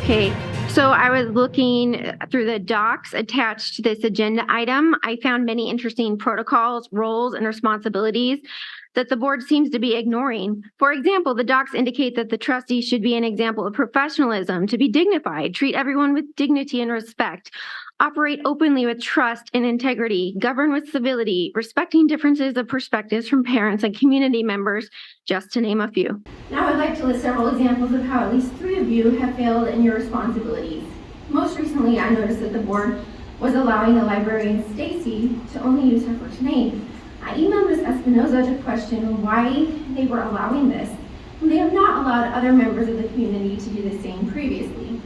Okay, so I was looking through the docs attached to this agenda item. I found many interesting protocols, roles, and responsibilities that the board seems to be ignoring. For example, the docs indicate that the trustees should be an example of professionalism, to be dignified, treat everyone with dignity and respect, operate openly with trust and integrity, govern with civility, respecting differences of perspectives from parents and community members, just to name a few. Now I'd like to list several examples of how at least 3 of you have failed in your responsibilities. Most recently, I noticed that the board was allowing the librarian Stacy to only use her first name. I emailed Ms. Espinoza to question why they were allowing this, when they have not allowed other members of the community to do the same previously.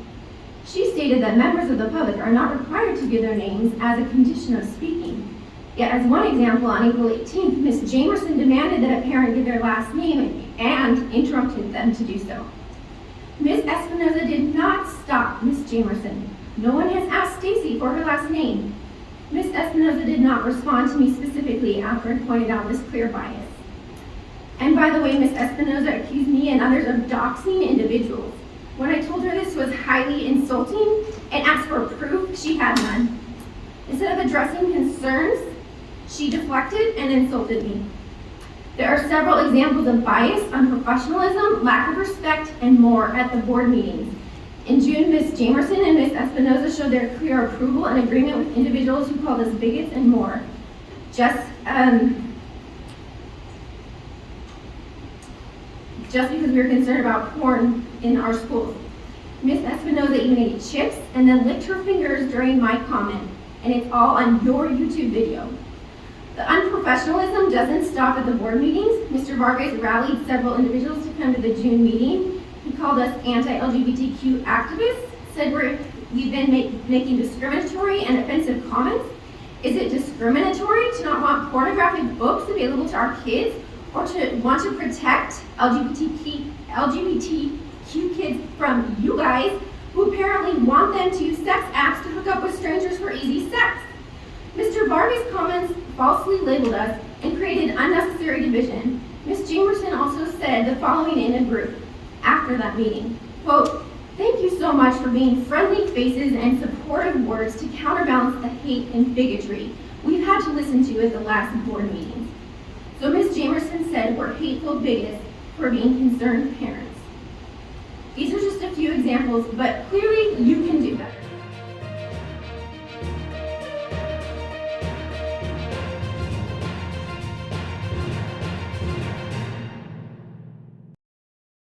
She stated that members of the public are not required to give their names as a condition of speaking. Yet, as one example, on April 18th, Ms. Jamerson demanded that a parent give their last name and interrupted them to do so. Ms. Espinoza did not stop Ms. Jamerson. No one has asked Stacy for her last name. Ms. Espinoza did not respond to me specifically after I pointed out this clear bias. And by the way, Ms. Espinoza accused me and others of doxing individuals. When I told her this was highly insulting and asked for proof, she had none. Instead of addressing concerns, she deflected and insulted me. There are several examples of bias, unprofessionalism, lack of respect, and more at the board meetings. In June, Ms. Jamerson and Ms. Espinoza showed their clear approval and agreement with individuals who called us bigots and more. Just because we were concerned about porn in our schools. Ms. Espinoza even ate chips and then licked her fingers during my comment, and it's all on your YouTube video. The unprofessionalism doesn't stop at the board meetings. Mr. Vargas rallied several individuals to come to the June meeting. He called us anti-LGBTQ activists, said we've been making discriminatory and offensive comments. Is it discriminatory to not want pornographic books available to our kids, or to want to protect LGBTQ kids from you guys who apparently want them to use sex apps to hook up with strangers for easy sex? Mr. Vargas' comments falsely labeled us and created unnecessary division. Ms. Jamerson also said the following in a group after that meeting, quote, "Thank you so much for being friendly faces and supportive words to counterbalance the hate and bigotry we've had to listen to at the last board meetings." So Ms. Jamerson said we're hateful bigots for being concerned parents. These are just a few examples, but clearly you can do